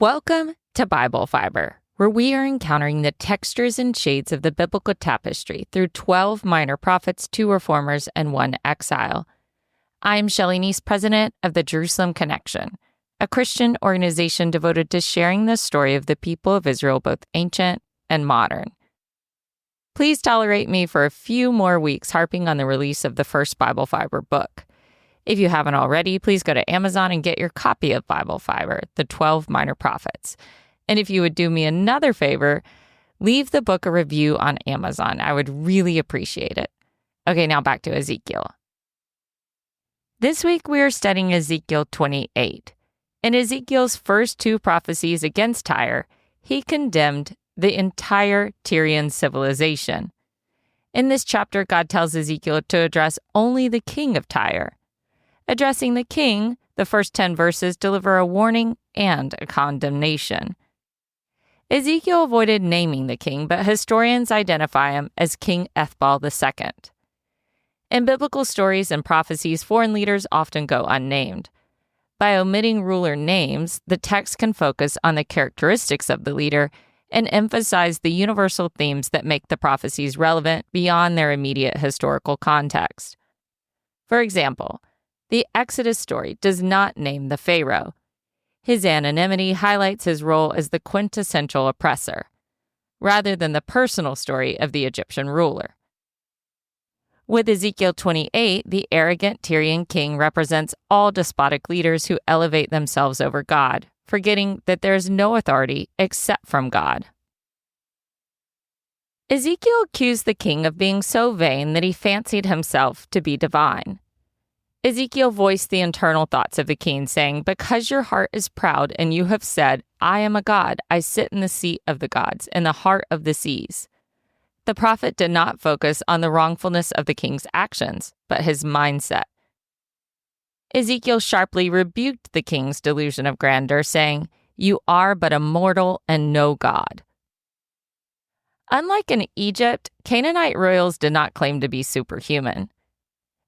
Welcome to Bible Fiber, where we are encountering the textures and shades of the biblical tapestry through 12 minor prophets, 2 reformers, and 1 exile. I'm Shelley Neese, president of the Jerusalem Connection, a Christian organization devoted to sharing the story of the people of Israel, both ancient and modern. Please tolerate me for a few more weeks harping on the release of the first Bible Fiber book. If you haven't already, please go to Amazon and get your copy of Bible Fiber, the 12 Minor Prophets. And if you would do me another favor, leave the book a review on Amazon. I would really appreciate it. Okay, now back to Ezekiel. This week we are studying Ezekiel 28. In Ezekiel's first 2 prophecies against Tyre, he condemned the entire Tyrian civilization. In this chapter, God tells Ezekiel to address only the king of Tyre. Addressing the king, the first 10 verses deliver a warning and a condemnation. Ezekiel avoided naming the king, but historians identify him as King Ethbaal II. In biblical stories and prophecies, foreign leaders often go unnamed. By omitting ruler names, the text can focus on the characteristics of the leader and emphasize the universal themes that make the prophecies relevant beyond their immediate historical context. For example, the Exodus story does not name the Pharaoh. His anonymity highlights his role as the quintessential oppressor, rather than the personal story of the Egyptian ruler. With Ezekiel 28, the arrogant Tyrian king represents all despotic leaders who elevate themselves over God, forgetting that there is no authority except from God. Ezekiel accused the king of being so vain that he fancied himself to be divine. Ezekiel voiced the internal thoughts of the king, saying, "Because your heart is proud and you have said, 'I am a god, I sit in the seat of the gods, in the heart of the seas.'" The prophet did not focus on the wrongfulness of the king's actions, but his mindset. Ezekiel sharply rebuked the king's delusion of grandeur, saying, "You are but a mortal and no god." Unlike in Egypt, Canaanite royals did not claim to be superhuman.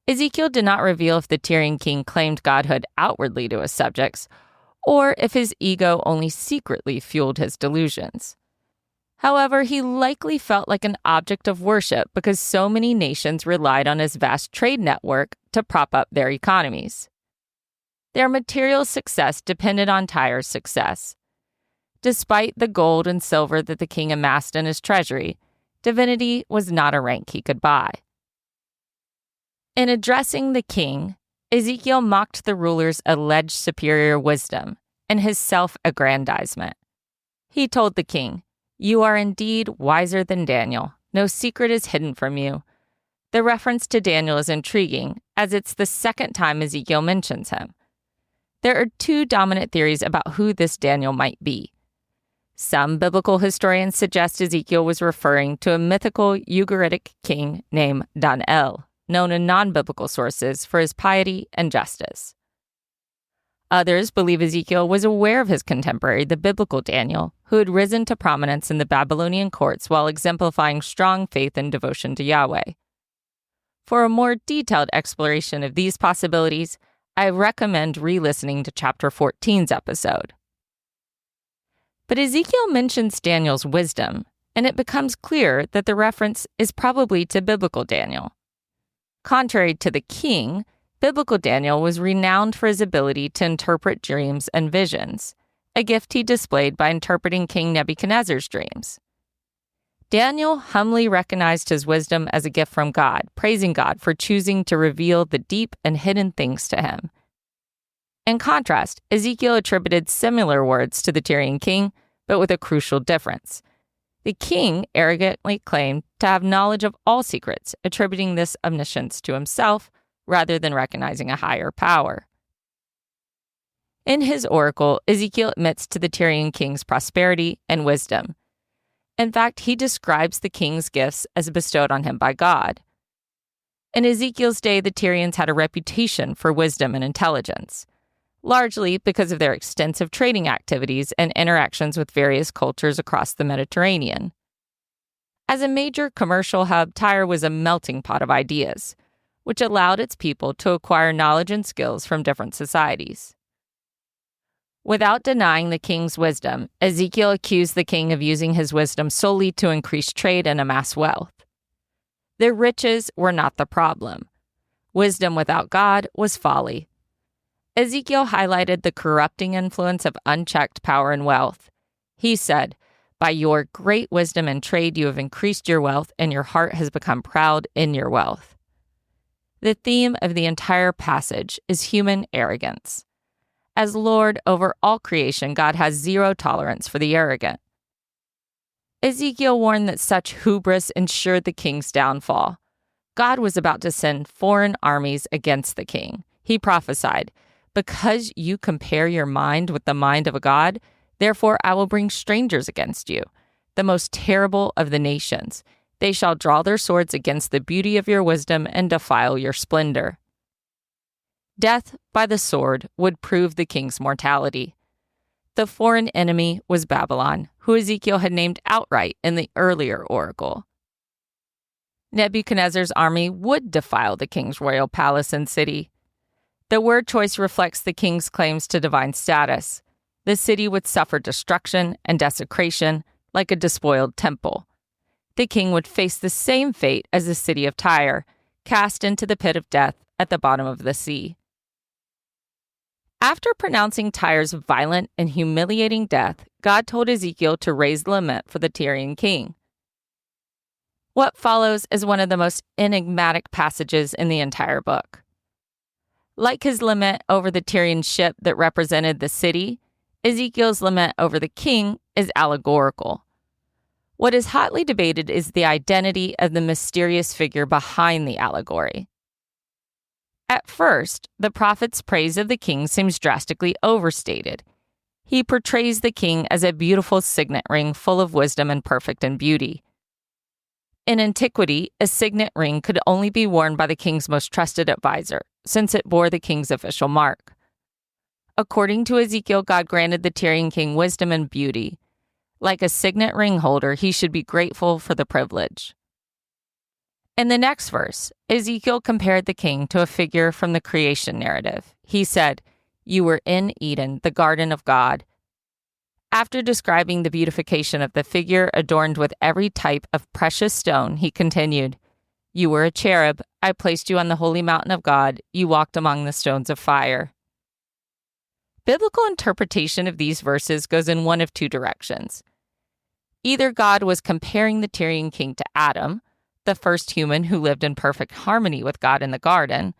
Ezekiel did not reveal if the Tyrian king claimed godhood outwardly to his subjects, or if his ego only secretly fueled his delusions. However, he likely felt like an object of worship because so many nations relied on his vast trade network to prop up their economies. Their material success depended on Tyre's success. Despite the gold and silver that the king amassed in his treasury, divinity was not a rank he could buy. In addressing the king, Ezekiel mocked the ruler's alleged superior wisdom and his self-aggrandizement. He told the king, "You are indeed wiser than Daniel. No secret is hidden from you." The reference to Daniel is intriguing, as it's the second time Ezekiel mentions him. There are 2 dominant theories about who this Daniel might be. Some biblical historians suggest Ezekiel was referring to a mythical Ugaritic king named Daniel, known in non-biblical sources for his piety and justice. Others believe Ezekiel was aware of his contemporary, the biblical Daniel, who had risen to prominence in the Babylonian courts while exemplifying strong faith and devotion to Yahweh. For a more detailed exploration of these possibilities, I recommend re-listening to Chapter 14's episode. But Ezekiel mentions Daniel's wisdom, and it becomes clear that the reference is probably to biblical Daniel. Contrary to the king, biblical Daniel was renowned for his ability to interpret dreams and visions, a gift he displayed by interpreting King Nebuchadnezzar's dreams. Daniel humbly recognized his wisdom as a gift from God, praising God for choosing to reveal the deep and hidden things to him. In contrast, Ezekiel attributed similar words to the Tyrian king, but with a crucial difference. The king arrogantly claimed to have knowledge of all secrets, attributing this omniscience to himself rather than recognizing a higher power. In his oracle, Ezekiel admits to the Tyrian king's prosperity and wisdom. In fact, he describes the king's gifts as bestowed on him by God. In Ezekiel's day, the Tyrians had a reputation for wisdom and intelligence, largely because of their extensive trading activities and interactions with various cultures across the Mediterranean. As a major commercial hub, Tyre was a melting pot of ideas, which allowed its people to acquire knowledge and skills from different societies. Without denying the king's wisdom, Ezekiel accused the king of using his wisdom solely to increase trade and amass wealth. Their riches were not the problem. Wisdom without God was folly. Ezekiel highlighted the corrupting influence of unchecked power and wealth. He said, "By your great wisdom and trade you have increased your wealth, and your heart has become proud in your wealth." The theme of the entire passage is human arrogance. As Lord over all creation, God has zero tolerance for the arrogant. Ezekiel warned that such hubris ensured the king's downfall. God was about to send foreign armies against the king. He prophesied, "Because you compare your mind with the mind of a god, therefore I will bring strangers against you, the most terrible of the nations. They shall draw their swords against the beauty of your wisdom and defile your splendor." Death by the sword would prove the king's mortality. The foreign enemy was Babylon, who Ezekiel had named outright in the earlier oracle. Nebuchadnezzar's army would defile the king's royal palace and city. The word choice reflects the king's claims to divine status. The city would suffer destruction and desecration like a despoiled temple. The king would face the same fate as the city of Tyre, cast into the pit of death at the bottom of the sea. After pronouncing Tyre's violent and humiliating death, God told Ezekiel to raise the lament for the Tyrian king. What follows is one of the most enigmatic passages in the entire book. Like his lament over the Tyrian ship that represented the city, Ezekiel's lament over the king is allegorical. What is hotly debated is the identity of the mysterious figure behind the allegory. At first, the prophet's praise of the king seems drastically overstated. He portrays the king as a beautiful signet ring full of wisdom and perfect in beauty. In antiquity, a signet ring could only be worn by the king's most trusted advisor, since it bore the king's official mark. According to Ezekiel, God granted the Tyrian king wisdom and beauty. Like a signet ring holder, he should be grateful for the privilege. In the next verse, Ezekiel compared the king to a figure from the creation narrative. He said, "You were in Eden, the garden of God." After describing the beautification of the figure adorned with every type of precious stone, he continued, "You were a cherub. I placed you on the holy mountain of God. You walked among the stones of fire." Biblical interpretation of these verses goes in one of two directions. Either God was comparing the Tyrian king to Adam, the first human who lived in perfect harmony with God in the garden,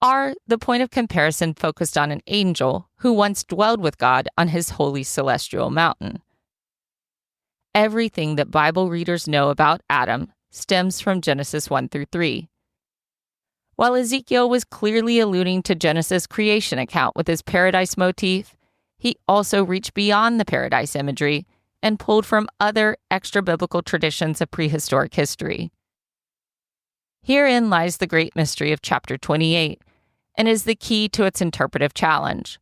or the point of comparison focused on an angel who once dwelled with God on his holy celestial mountain. Everything that Bible readers know about Adam stems from Genesis 1-3. While Ezekiel was clearly alluding to Genesis' creation account with his paradise motif, he also reached beyond the paradise imagery and pulled from other extra-biblical traditions of prehistoric history. Herein lies the great mystery of chapter 28, and is the key to its interpretive challenge.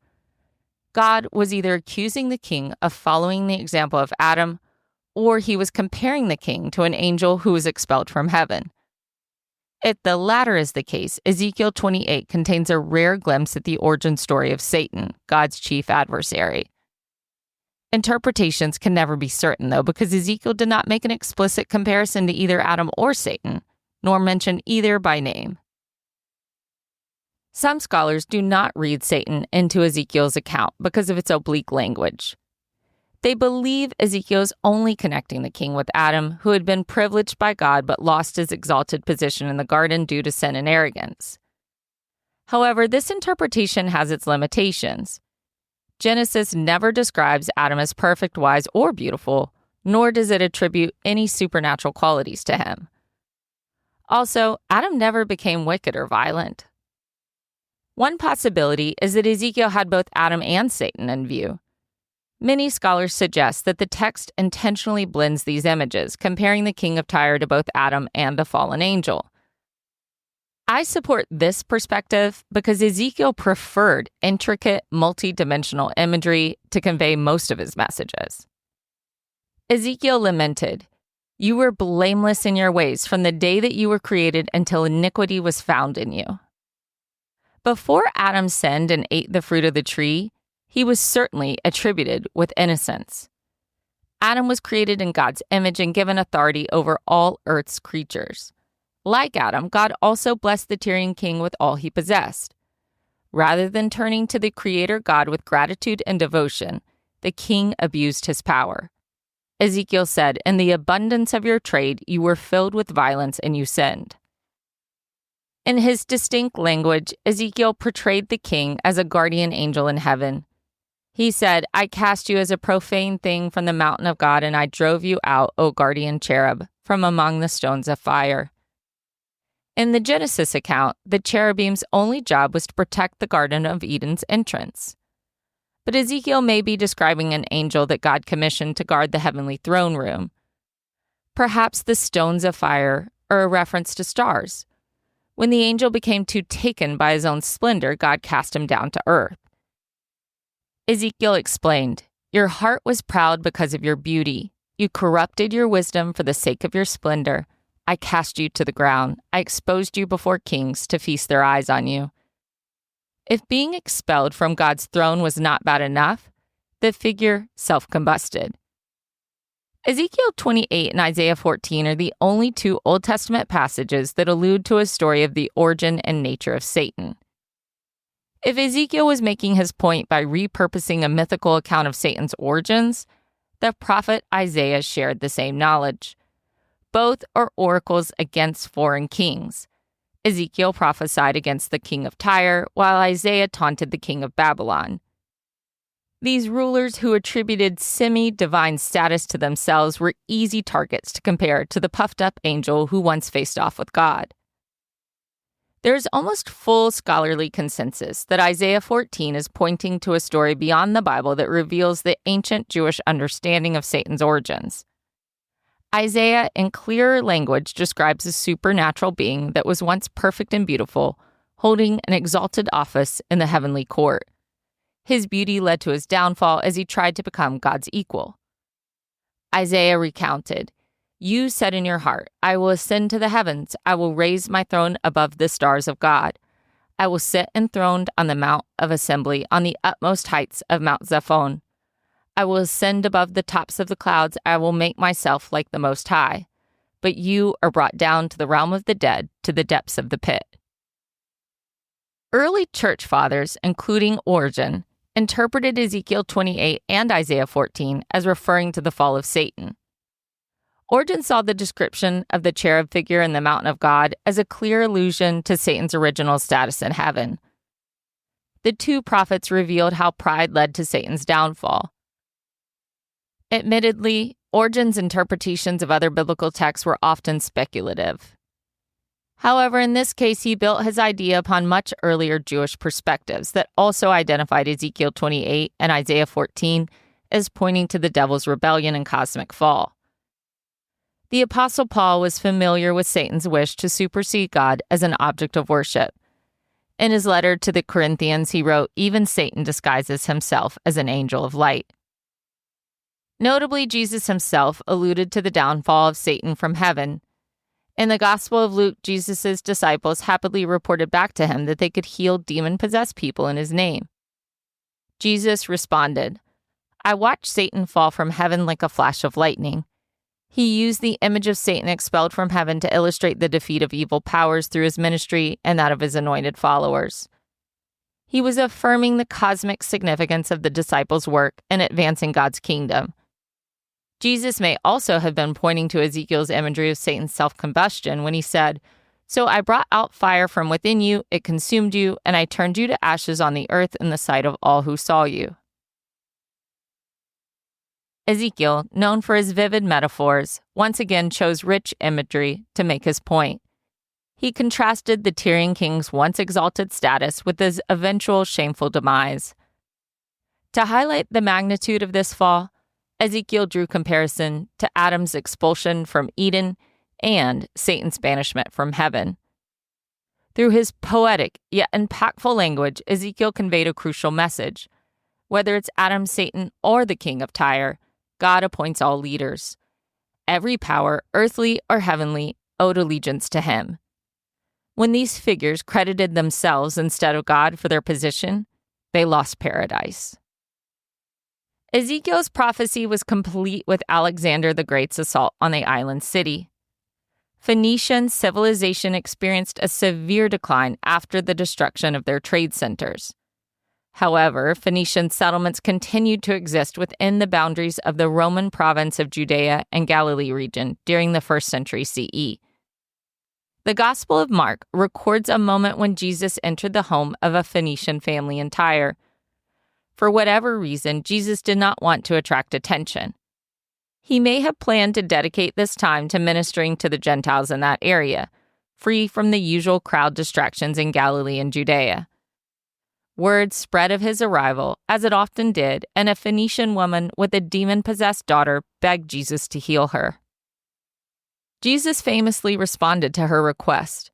God was either accusing the king of following the example of Adam, or he was comparing the king to an angel who was expelled from heaven. If the latter is the case, Ezekiel 28 contains a rare glimpse at the origin story of Satan, God's chief adversary. Interpretations can never be certain, though, because Ezekiel did not make an explicit comparison to either Adam or Satan, nor mention either by name. Some scholars do not read Satan into Ezekiel's account because of its oblique language. They believe Ezekiel is only connecting the king with Adam, who had been privileged by God but lost his exalted position in the garden due to sin and arrogance. However, this interpretation has its limitations. Genesis never describes Adam as perfect, wise, or beautiful, nor does it attribute any supernatural qualities to him. Also, Adam never became wicked or violent. One possibility is that Ezekiel had both Adam and Satan in view. Many scholars suggest that the text intentionally blends these images, comparing the king of Tyre to both Adam and the fallen angel. I support this perspective because Ezekiel preferred intricate, multi-dimensional imagery to convey most of his messages. Ezekiel lamented, "You were blameless in your ways from the day that you were created until iniquity was found in you." Before Adam sinned and ate the fruit of the tree, he was certainly attributed with innocence. Adam was created in God's image and given authority over all Earth's creatures. Like Adam, God also blessed the Tyrian king with all he possessed. Rather than turning to the Creator God with gratitude and devotion, the king abused his power. Ezekiel said, "In the abundance of your trade, you were filled with violence and you sinned." In his distinct language, Ezekiel portrayed the king as a guardian angel in heaven. He said, "I cast you as a profane thing from the mountain of God, and I drove you out, O guardian cherub, from among the stones of fire." In the Genesis account, the cherubim's only job was to protect the Garden of Eden's entrance. But Ezekiel may be describing an angel that God commissioned to guard the heavenly throne room. Perhaps the stones of fire are a reference to stars. When the angel became too taken by his own splendor, God cast him down to earth. Ezekiel explained, "Your heart was proud because of your beauty. You corrupted your wisdom for the sake of your splendor. I cast you to the ground. I exposed you before kings to feast their eyes on you." If being expelled from God's throne was not bad enough, the figure self-combusted. Ezekiel 28 and Isaiah 14 are the only two Old Testament passages that allude to a story of the origin and nature of Satan. If Ezekiel was making his point by repurposing a mythical account of Satan's origins, the prophet Isaiah shared the same knowledge. Both are oracles against foreign kings. Ezekiel prophesied against the king of Tyre, while Isaiah taunted the king of Babylon. These rulers who attributed semi-divine status to themselves were easy targets to compare to the puffed-up angel who once faced off with God. There is almost full scholarly consensus that Isaiah 14 is pointing to a story beyond the Bible that reveals the ancient Jewish understanding of Satan's origins. Isaiah, in clearer language, describes a supernatural being that was once perfect and beautiful, holding an exalted office in the heavenly court. His beauty led to his downfall as he tried to become God's equal. Isaiah recounted, "You said in your heart, I will ascend to the heavens. I will raise my throne above the stars of God. I will sit enthroned on the Mount of Assembly on the utmost heights of Mount Zaphon. I will ascend above the tops of the clouds. I will make myself like the Most High. But you are brought down to the realm of the dead, to the depths of the pit." Early church fathers, including Origen, interpreted Ezekiel 28 and Isaiah 14 as referring to the fall of Satan. Origen saw the description of the cherub figure in the mountain of God as a clear allusion to Satan's original status in heaven. The two prophets revealed how pride led to Satan's downfall. Admittedly, Origen's interpretations of other biblical texts were often speculative. However, in this case, he built his idea upon much earlier Jewish perspectives that also identified Ezekiel 28 and Isaiah 14 as pointing to the devil's rebellion and cosmic fall. The Apostle Paul was familiar with Satan's wish to supersede God as an object of worship. In his letter to the Corinthians, he wrote, "Even Satan disguises himself as an angel of light." Notably, Jesus himself alluded to the downfall of Satan from heaven. In the Gospel of Luke, Jesus' disciples happily reported back to him that they could heal demon-possessed people in his name. Jesus responded, "I watched Satan fall from heaven like a flash of lightning." He used the image of Satan expelled from heaven to illustrate the defeat of evil powers through his ministry and that of his anointed followers. He was affirming the cosmic significance of the disciples' work in advancing God's kingdom. Jesus may also have been pointing to Ezekiel's imagery of Satan's self-combustion when he said, "So I brought out fire from within you, it consumed you, and I turned you to ashes on the earth in the sight of all who saw you." Ezekiel, known for his vivid metaphors, once again chose rich imagery to make his point. He contrasted the Tyrian king's once exalted status with his eventual shameful demise. To highlight the magnitude of this fall, Ezekiel drew comparison to Adam's expulsion from Eden and Satan's banishment from heaven. Through his poetic yet impactful language, Ezekiel conveyed a crucial message. Whether it's Adam, Satan, or the king of Tyre, God appoints all leaders. Every power, earthly or heavenly, owed allegiance to him. When these figures credited themselves instead of God for their position, they lost paradise. Ezekiel's prophecy was complete with Alexander the Great's assault on the island city. Phoenician civilization experienced a severe decline after the destruction of their trade centers. However, Phoenician settlements continued to exist within the boundaries of the Roman province of Judea and Galilee region during the 1st century CE. The Gospel of Mark records a moment when Jesus entered the home of a Phoenician family in Tyre. For whatever reason, Jesus did not want to attract attention. He may have planned to dedicate this time to ministering to the Gentiles in that area, free from the usual crowd distractions in Galilee and Judea. Word spread of his arrival, as it often did, and a Phoenician woman with a demon-possessed daughter begged Jesus to heal her. Jesus famously responded to her request.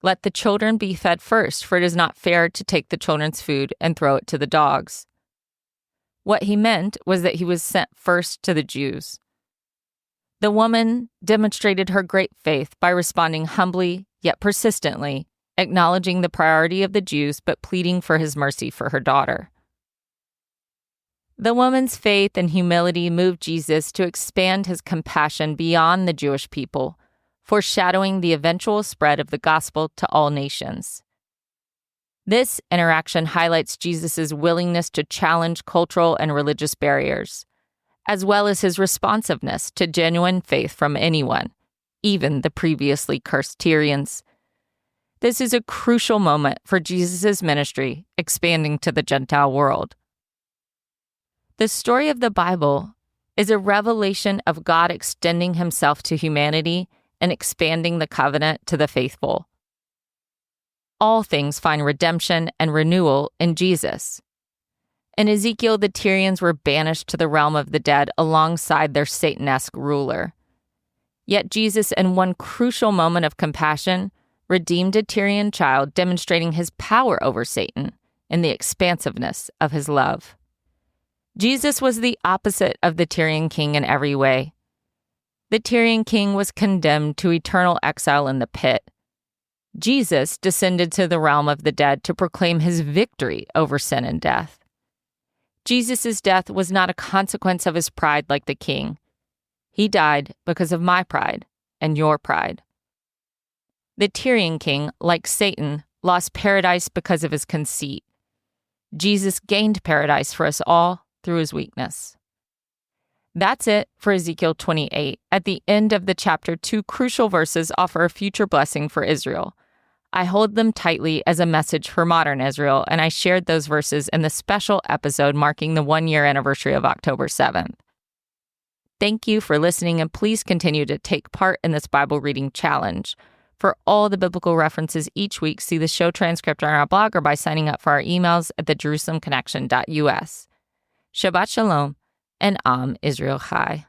"Let the children be fed first, for it is not fair to take the children's food and throw it to the dogs." What he meant was that he was sent first to the Jews. The woman demonstrated her great faith by responding humbly yet persistently, acknowledging the priority of the Jews but pleading for his mercy for her daughter. The woman's faith and humility moved Jesus to expand his compassion beyond the Jewish people, foreshadowing the eventual spread of the gospel to all nations. This interaction highlights Jesus' willingness to challenge cultural and religious barriers, as well as his responsiveness to genuine faith from anyone, even the previously cursed Tyrians. This is a crucial moment for Jesus' ministry expanding to the Gentile world. The story of the Bible is a revelation of God extending himself to humanity and expanding the covenant to the faithful. All things find redemption and renewal in Jesus. In Ezekiel, the Tyrians were banished to the realm of the dead alongside their Satanesque ruler. Yet Jesus, in one crucial moment of compassion, redeemed a Tyrian child, demonstrating his power over Satan and the expansiveness of his love. Jesus was the opposite of the Tyrian king in every way. The Tyrian king was condemned to eternal exile in the pit. Jesus descended to the realm of the dead to proclaim his victory over sin and death. Jesus' death was not a consequence of his pride like the king. He died because of my pride and your pride. The Tyrian king, like Satan, lost paradise because of his conceit. Jesus gained paradise for us all through his weakness. That's it for Ezekiel 28. At the end of the chapter, 2 crucial verses offer a future blessing for Israel. I hold them tightly as a message for modern Israel, and I shared those verses in the special episode marking the 1-year anniversary of October 7th. Thank you for listening, and please continue to take part in this Bible reading challenge. For all the biblical references each week, see the show transcript on our blog or by signing up for our emails at thejerusalemconnection.us. Shabbat Shalom, and Am Israel Chai.